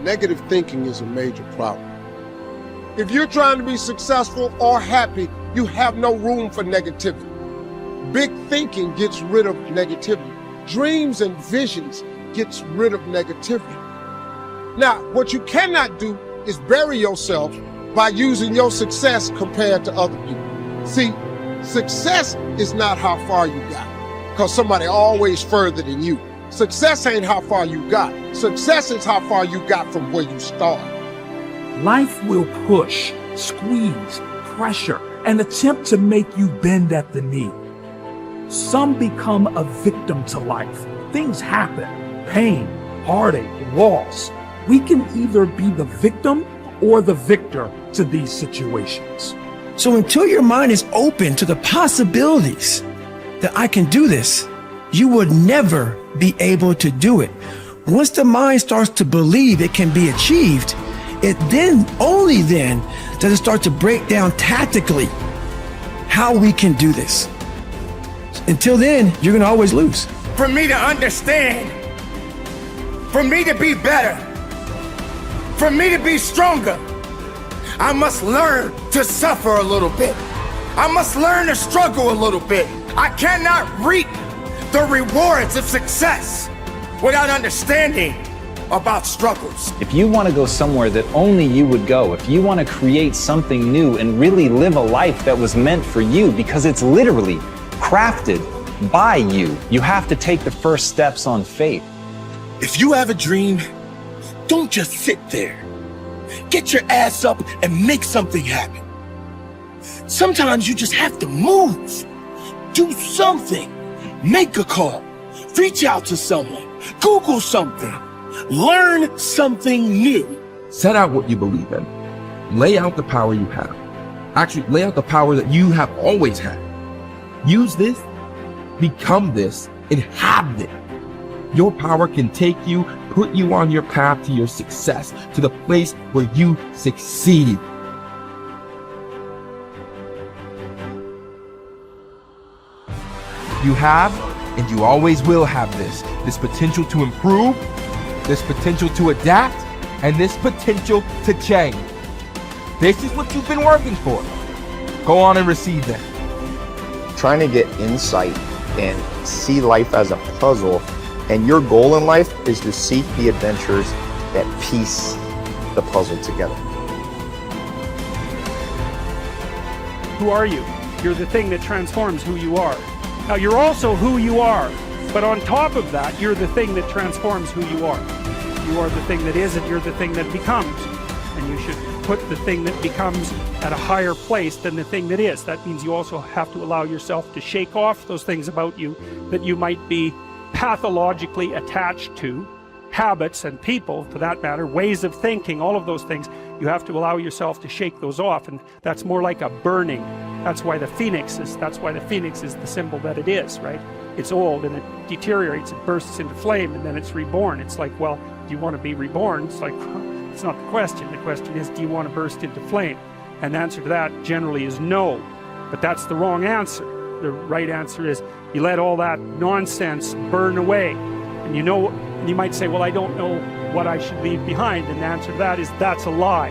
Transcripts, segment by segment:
Negative thinking is a major problem. If you're trying to be successful or happy, you have no room for negativity. Big thinking gets rid of negativity. Dreams and visions gets rid of negativity. Now, what you cannot do is bury yourself by using your success compared to other people. See, success is not how far you got, because somebody always further than you. Success ain't how far you got. Success is how far you got from where you started. Life will push, squeeze, pressure, and attempt to make you bend at the knee. Some become a victim to life. Things happen, pain, heartache, loss. We can either be the victim or the victor to these situations. So until your mind is open to the possibilities that I can do this, you would never be able to do it. Once the mind starts to believe it can be achieved, it then, only then, does it start to break down tactically how we can do this. Until then, you're gonna always lose. For me to understand, for me to be better, for me to be stronger, I must learn to suffer a little bit. I must learn to struggle a little bit. I cannot reap the rewards of success without understanding about struggles. If you want to go somewhere that only you would go, if you want to create something new and really live a life that was meant for you, because it's literally crafted by you, you have to take the first steps on faith. If you have a dream, don't just sit there. Get your ass up and make something happen. Sometimes you just have to move. Do something. Make a call. Reach out to someone. Google something. Learn something new. Set out what you believe in. Lay out the power you have. Actually, lay out the power that you have always had. Use this, become this, and have it. Your power can take you, put you on your path to your success, to the place where you succeed. You have, and you always will have this potential to improve, this potential to adapt, and this potential to change. This is what you've been working for. Go on and receive that. Trying to get insight and see life as a puzzle, and your goal in life is to seek the adventures that piece the puzzle together. Who are you? You're the thing that transforms who you are. Now, you're also who you are, but on top of that, you're the thing that transforms who you are. You are the thing that is, and you're the thing that becomes. And you should put the thing that becomes at a higher place than the thing that is. That means you also have to allow yourself to shake off those things about you that you might be pathologically attached to, habits and people, for that matter, ways of thinking, all of those things. You have to allow yourself to shake those off, and that's more like a burning. That's why the phoenix is the symbol that it is, right? It's old and it deteriorates, it bursts into flame, and then it's reborn. It's like, well, do you want to be reborn? It's like, it's not the question. The question is, do you want to burst into flame? And the answer to that generally is no, but that's the wrong answer. The right answer is you let all that nonsense burn away. And you know, you might say, well, I don't know what I should leave behind. And the answer to that is, that's a lie.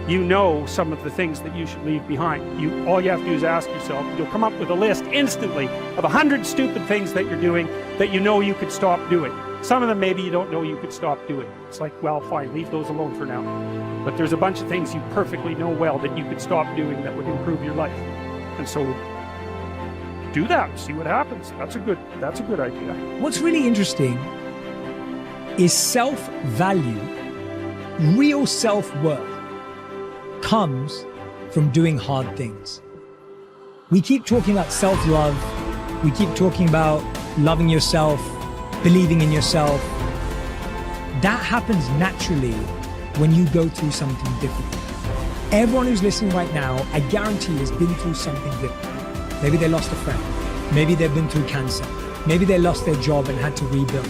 You know some of the things that you should leave behind. All you have to do is ask yourself. You'll come up with a list instantly of 100 stupid things that you're doing that you know you could stop doing. Some of them maybe you don't know you could stop doing. It's like, well, fine, leave those alone for now. But there's a bunch of things you perfectly know well that you could stop doing that would improve your life. And so do that, see what happens. That's a good idea. What's really interesting is self-value, real self-worth comes from doing hard things. We keep talking about self-love. We keep talking about loving yourself, believing in yourself. That happens naturally when you go through something difficult. Everyone who's listening right now, I guarantee has been through something difficult. Maybe they lost a friend. Maybe they've been through cancer. Maybe they lost their job and had to rebuild.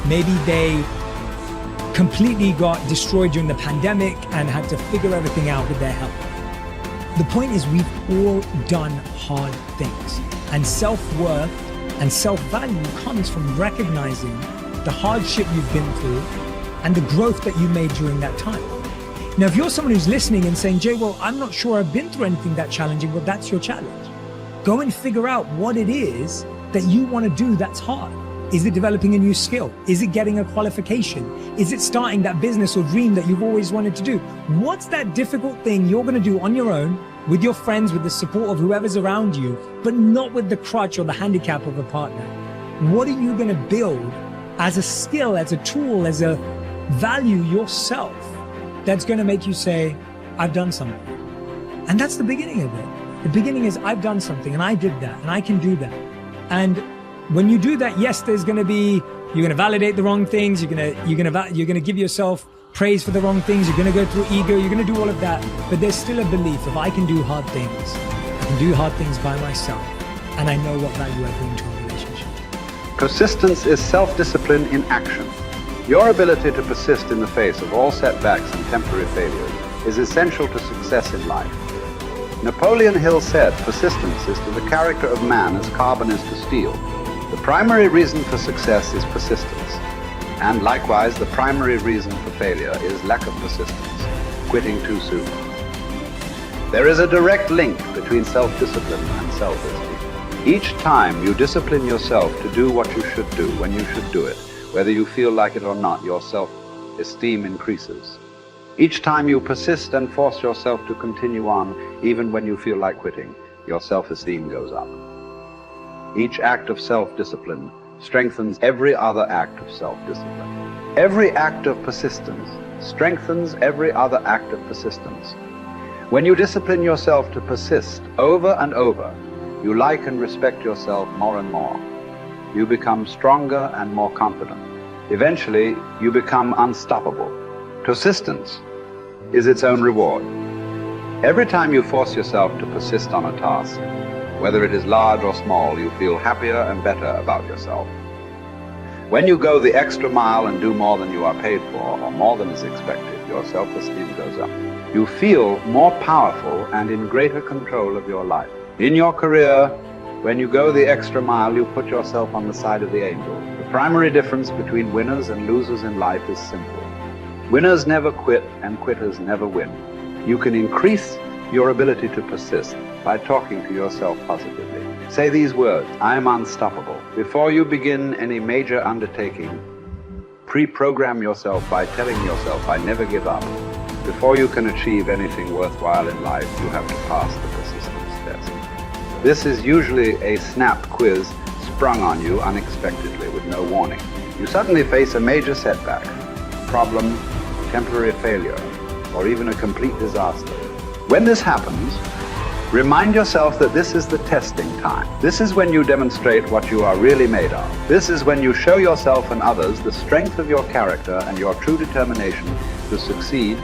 Maybe they completely got destroyed during the pandemic and had to figure everything out with their health. The point is, we've all done hard things. And self-worth and self-value comes from recognizing the hardship you've been through, and the growth that you made during that time. Now, if you're someone who's listening and saying, Jay, well, I'm not sure I've been through anything that challenging, well, that's your challenge. Go and figure out what it is that you want to do that's hard. Is it developing a new skill? Is it getting a qualification? Is it starting that business or dream that you've always wanted to do? What's that difficult thing you're going to do on your own, with your friends, with the support of whoever's around you, but not with the crutch or the handicap of a partner? What are you going to build as a skill, as a tool, as a value yourself that's going to make you say, I've done something? And that's the beginning of it. The beginning is, I've done something and I did that and I can do that. And when you do that, yes, there's going to be, you're going to validate the wrong things. You're going to give yourself praise for the wrong things. You're going to go through ego. You're going to do all of that. But there's still a belief of, I can do hard things. I can do hard things by myself. And I know what value I bring to a relationship. Persistence is self-discipline in action. Your ability to persist in the face of all setbacks and temporary failures is essential to success in life. Napoleon Hill said, persistence is to the character of man as carbon is to steel. The primary reason for success is persistence. And likewise, the primary reason for failure is lack of persistence, quitting too soon. There is a direct link between self-discipline and self-esteem. Each time you discipline yourself to do what you should do when you should do it, whether you feel like it or not, your self-esteem increases. Each time you persist and force yourself to continue on, even when you feel like quitting, your self-esteem goes up. Each act of self-discipline strengthens every other act of self-discipline. Every act of persistence strengthens every other act of persistence. When you discipline yourself to persist over and over, you like and respect yourself more and more. You become stronger and more confident. Eventually, you become unstoppable. Persistence is its own reward. Every time you force yourself to persist on a task, whether it is large or small, you feel happier and better about yourself. When you go the extra mile and do more than you are paid for, or more than is expected, your self-esteem goes up. You feel more powerful and in greater control of your life. In your career, when you go the extra mile, you put yourself on the side of the angel. The primary difference between winners and losers in life is simple. Winners never quit and quitters never win. You can increase your ability to persist by talking to yourself positively. Say these words, I am unstoppable. Before you begin any major undertaking, pre-program yourself by telling yourself, I never give up. Before you can achieve anything worthwhile in life, you have to pass the persistence test. This is usually a snap quiz sprung on you unexpectedly with no warning. You suddenly face a major setback, problem, temporary failure, or even a complete disaster. When this happens, remind yourself that this is the testing time. This is when you demonstrate what you are really made of. This is when you show yourself and others the strength of your character and your true determination to succeed,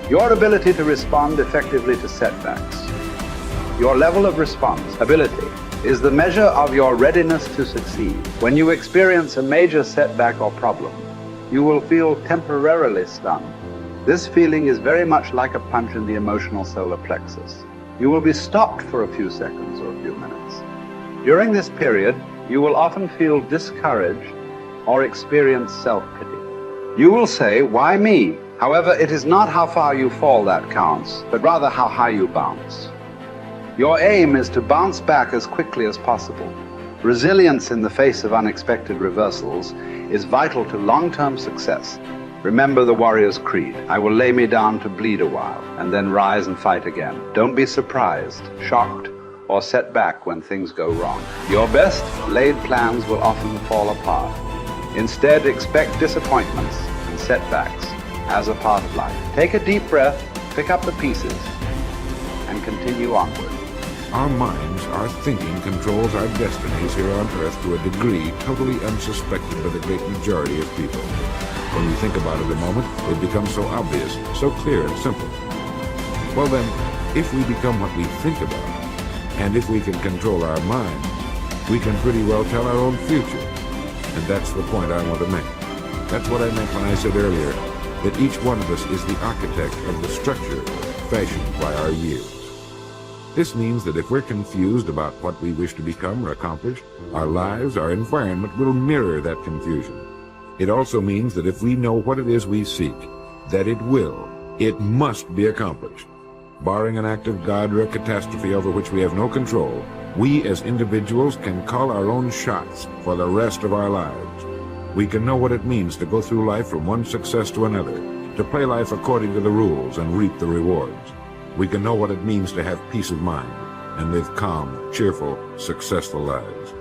your ability to respond effectively to setbacks. Your level of responsibility is the measure of your readiness to succeed. When you experience a major setback or problem, you will feel temporarily stunned. This feeling is very much like a punch in the emotional solar plexus. You will be stopped for a few seconds or a few minutes. During this period, you will often feel discouraged or experience self-pity. You will say, why me? However, it is not how far you fall that counts, but rather how high you bounce. Your aim is to bounce back as quickly as possible. Resilience in the face of unexpected reversals is vital to long-term success. Remember the warrior's creed. I will lay me down to bleed a while and then rise and fight again. Don't be surprised, shocked, or set back when things go wrong. Your best laid plans will often fall apart. Instead, expect disappointments and setbacks as a part of life. Take a deep breath, pick up the pieces, and continue onward. Our minds, our thinking controls our destinies here on Earth to a degree totally unsuspected by the great majority of people. When you think about it a moment, it becomes so obvious, so clear and simple. Well then, if we become what we think about, and if we can control our minds, we can pretty well tell our own future. And that's the point I want to make. That's what I meant when I said earlier that each one of us is the architect of the structure fashioned by our years. This means that if we're confused about what we wish to become or accomplish, our lives, our environment will mirror that confusion. It also means that if we know what it is we seek, that it must be accomplished. Barring an act of God or a catastrophe over which we have no control, we as individuals can call our own shots for the rest of our lives. We can know what it means to go through life from one success to another, to play life according to the rules and reap the rewards. We can know what it means to have peace of mind and live calm, cheerful, successful lives.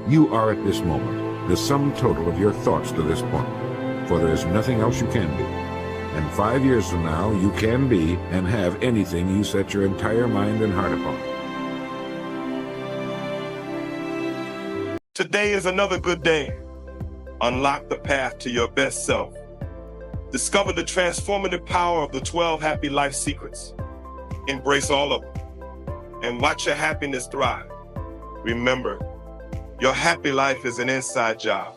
You are at this moment the sum total of your thoughts to this point, for there is nothing else you can be. And 5 years from now, you can be and have anything you set your entire mind and heart upon. Today is another good day. Unlock the path to your best self. Discover the transformative power of the 12 happy life secrets. Embrace all of them and watch your happiness thrive. Remember, your happy life is an inside job.